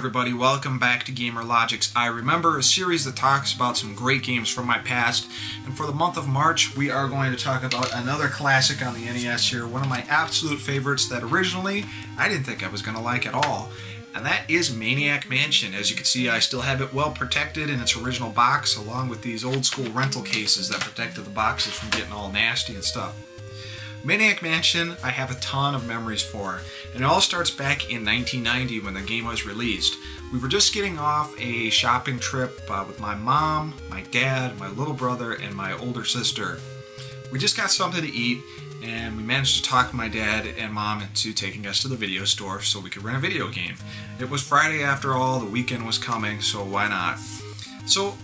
everybody, welcome back to Gamer Logic's I Remember, a series that talks about some great games from my past. And for the month of March, we are going to talk about another classic on the NES here, one of my absolute favorites that originally I didn't think I was going to like at all. And that is Maniac Mansion. As you can see, I still have it well protected in its original box, along with these old school rental cases that protected the boxes from getting all nasty and stuff. Maniac Mansion, I have a ton of memories for, and it all starts back in 1990 when the game was released. We were just getting off a shopping trip with my mom, my dad, my little brother, and my older sister. We just got something to eat, and we managed to talk my dad and mom into taking us to the video store so we could rent a video game. It was Friday after all, the weekend was coming, so why not? So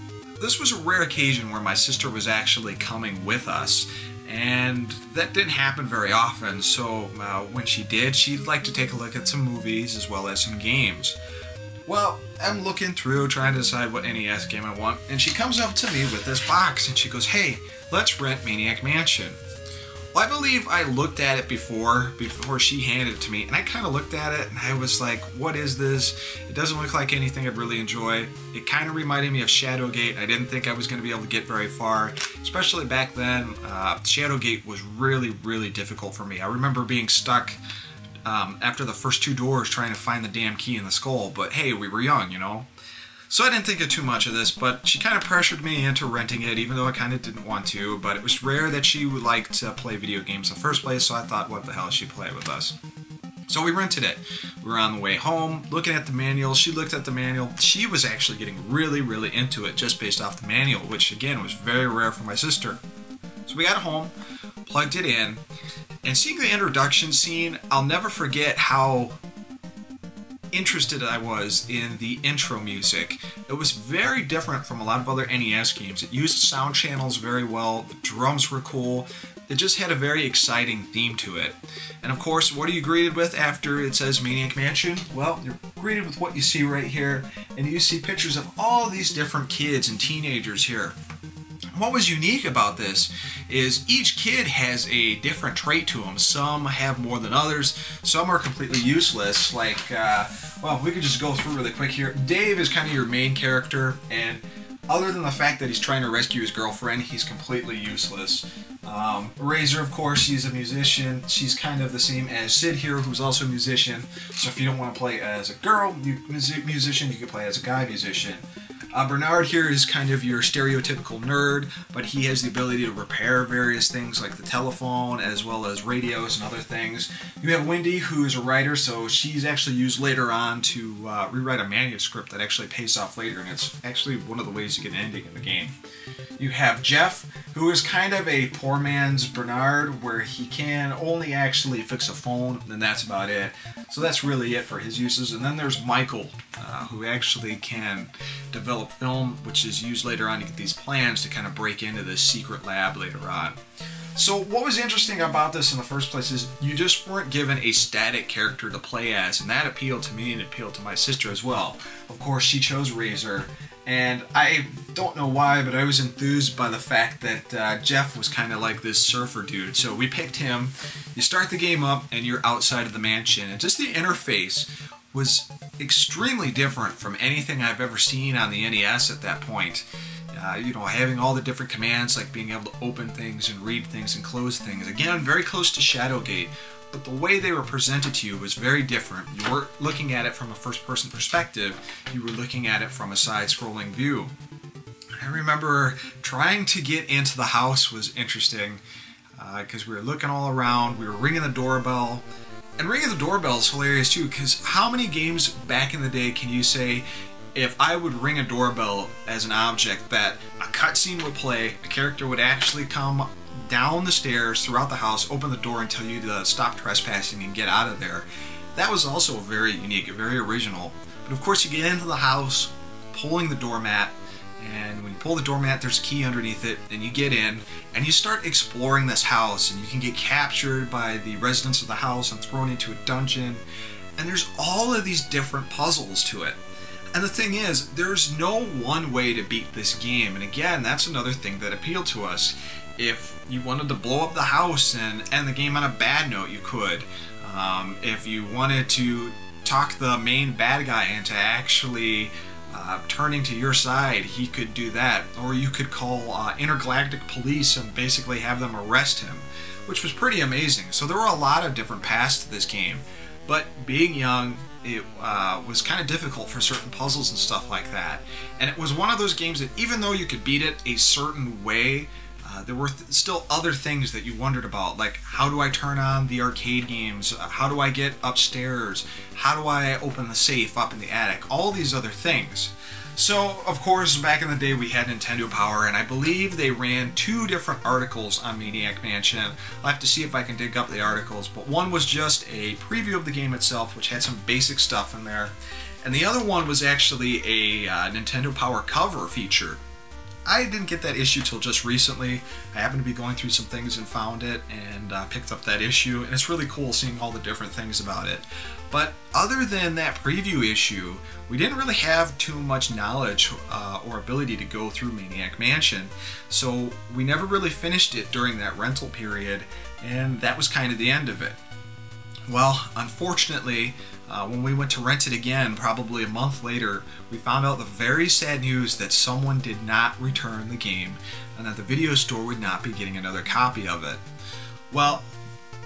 this was a rare occasion where my sister was actually coming with us. And that didn't happen very often, so when she did, she'd like to take a look at some movies as well as some games. Well, I'm looking through, trying to decide what NES game I want, and she comes up to me with this box, and she goes, "Hey, let's rent Maniac Mansion." Well, I believe I looked at it before she handed it to me, and I kind of looked at it, and I was like, what is this? It doesn't look like anything I'd really enjoy. It kind of reminded me of Shadowgate. I didn't think I was going to be able to get very far, especially back then. Shadowgate was really, really difficult for me. I remember being stuck after the first two doors trying to find the damn key in the skull, but hey, we were young, you know? So I didn't think of too much of this, but she kind of pressured me into renting it, even though I kind of didn't want to, but it was rare that she would like to play video games in the first place, so I thought, what the hell, she'd play it with us. So we rented it. We were on the way home, looking at the manual. She looked at the manual. She was actually getting really, really into it just based off the manual, which again was very rare for my sister. So we got home, plugged it in, and seeing the introduction scene, I'll never forget how interested I was in the intro music. It was very different from a lot of other NES games. It used sound channels very well, the drums were cool, it just had a very exciting theme to it. And of course, what are you greeted with after it says Maniac Mansion? Well, you're greeted with what you see right here, and you see pictures of all these different kids and teenagers here. What was unique about this is each kid has a different trait to them. Some have more than others. Some are completely useless. Like, well, we could just go through really quick here. Dave is kind of your main character, and other than the fact that he's trying to rescue his girlfriend, he's completely useless. Razor, of course, she's a musician. She's kind of the same as Sid here, who's also a musician. So if you don't want to play as a girl musician, you can play as a guy musician. Bernard here is kind of your stereotypical nerd, but he has the ability to repair various things like the telephone as well as radios and other things. You have Wendy, who is a writer, so she's actually used later on to rewrite a manuscript that actually pays off later, and it's actually one of the ways to get an ending in the game. You have Jeff, who is kind of a poor man's Bernard, where he can only actually fix a phone, and that's about it. So that's really it for his uses. And then there's Michael, who actually can develop film, which is used later on to get these plans to kind of break into this secret lab later on. So what was interesting about this in the first place is you just weren't given a static character to play as, and that appealed to me and it appealed to my sister as well. Of course, she chose Razor, and I don't know why, but I was enthused by the fact that Jeff was kind of like this surfer dude. So we picked him. You start the game up and you're outside of the mansion, and just the interface was extremely different from anything I've ever seen on the NES at that point. You know, having all the different commands, like being able to open things and read things and close things. Again, very close to Shadowgate, but the way they were presented to you was very different. You weren't looking at it from a first-person perspective, you were looking at it from a side-scrolling view. I remember trying to get into the house was interesting, because we were looking all around, we were ringing the doorbell. And ringing the doorbell is hilarious too, because how many games back in the day can you say, if I would ring a doorbell as an object, that a cutscene would play, a character would actually come down the stairs throughout the house, open the door and tell you to stop trespassing and get out of there. That was also very unique, very original. But of course you get into the house, pulling the doormat, and when you pull the doormat there's a key underneath it, and you get in and you start exploring this house, and you can get captured by the residents of the house and thrown into a dungeon, and there's all of these different puzzles to it. And the thing is, there's no one way to beat this game, and again, that's another thing that appealed to us. If you wanted to blow up the house and end the game on a bad note, you could. If you wanted to talk the main bad guy into actually turning to your side, he could do that. Or you could call intergalactic police and basically have them arrest him, which was pretty amazing. So there were a lot of different paths to this game, but being young, it was kind of difficult for certain puzzles and stuff like that. And it was one of those games that even though you could beat it a certain way, there were still other things that you wondered about, like how do I turn on the arcade games, how do I get upstairs, how do I open the safe up in the attic, all these other things. So, of course, back in the day we had Nintendo Power, and I believe they ran 2 different articles on Maniac Mansion. I'll have to see if I can dig up the articles, but one was just a preview of the game itself, which had some basic stuff in there, and the other one was actually a Nintendo Power cover feature. I didn't get that issue till just recently. I happened to be going through some things and found it and picked up that issue, and it's really cool seeing all the different things about it. But other than that preview issue, we didn't really have too much knowledge or ability to go through Maniac Mansion, so we never really finished it during that rental period, and that was kind of the end of it. Well, unfortunately, when we went to rent it again, probably a month later, we found out the very sad news that someone did not return the game and that the video store would not be getting another copy of it. Well,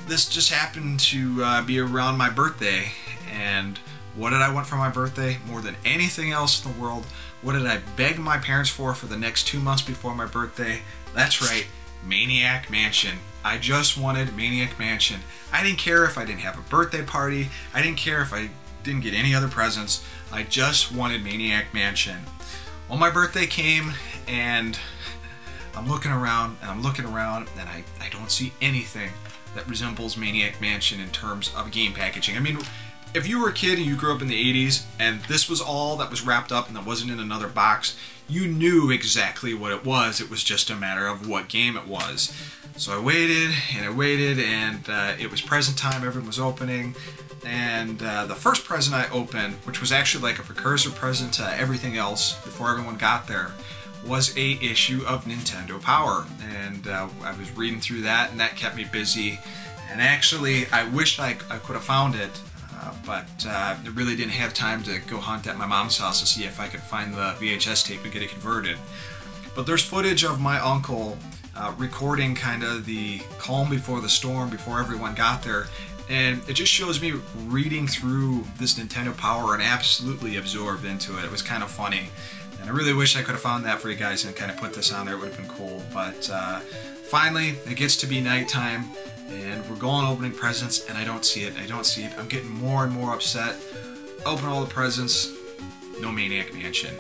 this just happened to be around my birthday, and what did I want for my birthday? More than anything else in the world, what did I beg my parents for the next 2 months before my birthday? That's right, Maniac Mansion. I just wanted Maniac Mansion. I didn't care if I didn't have a birthday party. I didn't care if I didn't get any other presents. I just wanted Maniac Mansion. Well, my birthday came, and I'm looking around, and I don't see anything that resembles Maniac Mansion in terms of game packaging. I mean, if you were a kid and you grew up in the 80s, and this was all that was wrapped up and that wasn't in another box, you knew exactly what it was. It was just a matter of what game it was. So I waited, and it was present time, everyone was opening, and the first present I opened, which was actually like a precursor present to everything else before everyone got there, was a issue of Nintendo Power, and I was reading through that, and that kept me busy, and actually I wish I could have found it, but I really didn't have time to go hunt at my mom's house to see if I could find the VHS tape and get it converted. But there's footage of my uncle recording kind of the calm before the storm, before everyone got there, and it just shows me reading through this Nintendo Power and absolutely absorbed into it. It was kind of funny, and I really wish I could have found that for you guys and kind of put this on there. It would have been cool. But finally, it gets to be nighttime, and we're going opening presents, and I don't see it. I'm getting more and more upset. Open all the presents, no Maniac Mansion.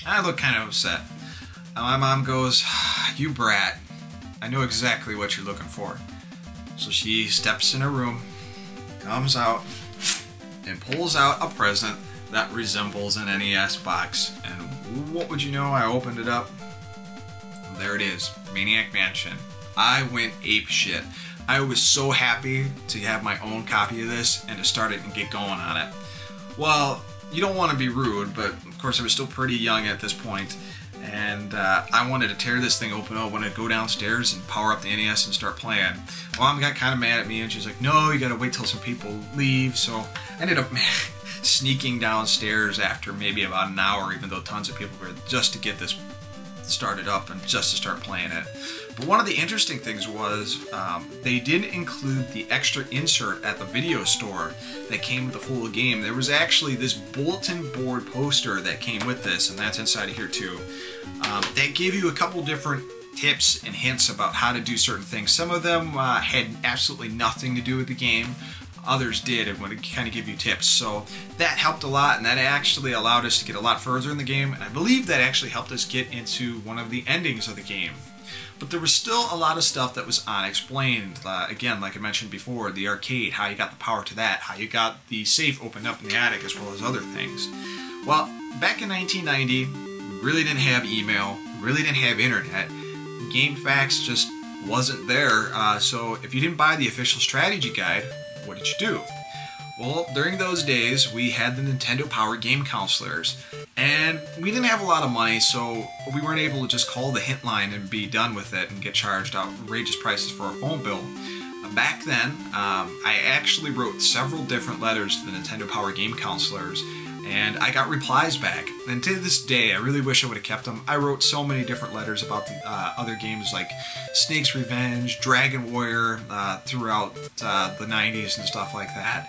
I look kind of upset. My mom goes, "You brat, I know exactly what you're looking for." So she steps in her room, comes out, and pulls out a present that resembles an NES box. And what would you know, I opened it up. There it is, Maniac Mansion. I went ape shit. I was so happy to have my own copy of this and to start it and get going on it. Well, you don't want to be rude, but of course I was still pretty young at this point. And I wanted to tear this thing open. I wanted to go downstairs and power up the NES and start playing. Mom got kind of mad at me, and she's like, "No, you gotta wait till some people leave." So I ended up sneaking downstairs after maybe about an hour, even though tons of people were there, just to get this started up and just to start playing it. But one of the interesting things was they didn't include the extra insert at the video store that came with the full game. There was actually this bulletin board poster that came with this, and that's inside of here too. That gave you a couple different tips and hints about how to do certain things. Some of them had absolutely nothing to do with the game. Others did and would kind of give you tips. So that helped a lot, and that actually allowed us to get a lot further in the game. And I believe that actually helped us get into one of the endings of the game. But there was still a lot of stuff that was unexplained. Again, like I mentioned before, the arcade, how you got the power to that, how you got the safe opened up in the attic, as well as other things. Well, back in 1990, we really didn't have email, really didn't have internet. GameFAQs just wasn't there, so if you didn't buy the official strategy guide, what did you do? Well, during those days, we had the Nintendo Power Game Counselors, and we didn't have a lot of money, so we weren't able to just call the hint line and be done with it and get charged outrageous prices for our phone bill. Back then, I actually wrote several different letters to the Nintendo Power Game Counselors, and I got replies back. And to this day, I really wish I would have kept them. I wrote so many different letters about the other games like Snake's Revenge, Dragon Warrior, throughout the 90s and stuff like that.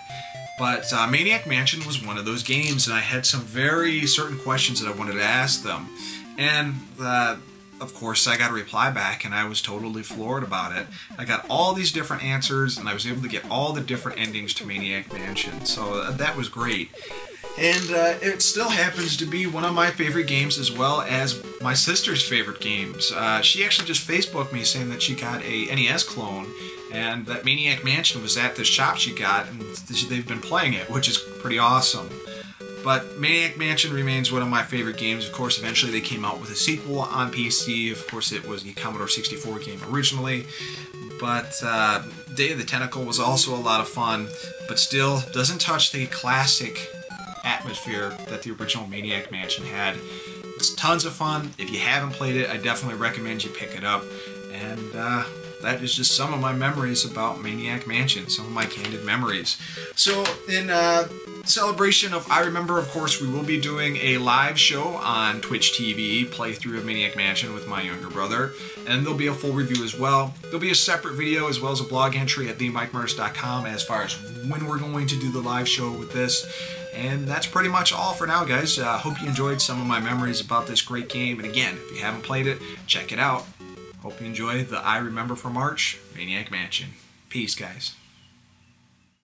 But Maniac Mansion was one of those games, and I had some very certain questions that I wanted to ask them. And of course, I got a reply back, and I was totally floored about it. I got all these different answers, and I was able to get all the different endings to Maniac Mansion, so that was great. And it still happens to be one of my favorite games, as well as my sister's favorite games. She actually just Facebooked me saying that she got a NES clone, and that Maniac Mansion was at the shop she got, and they've been playing it, which is pretty awesome. But Maniac Mansion remains one of my favorite games. Of course, eventually they came out with a sequel on PC. Of course, it was the Commodore 64 game originally. But Day of the Tentacle was also a lot of fun, but still doesn't touch the classic atmosphere that the original Maniac Mansion had. It's tons of fun. If you haven't played it, I definitely recommend you pick it up. And that is just some of my memories about Maniac Mansion, some of my candid memories. So in celebration of I Remember, of course, we will be doing a live show on Twitch TV, playthrough of Maniac Mansion with my younger brother, and there'll be a full review as well. There'll be a separate video as well as a blog entry at themikemurders.com as far as when we're going to do the live show with this. And that's pretty much all for now, guys. Hope you enjoyed some of my memories about this great game. And again, if you haven't played it, check it out. Hope you enjoy the I Remember for March, Maniac Mansion. Peace, guys.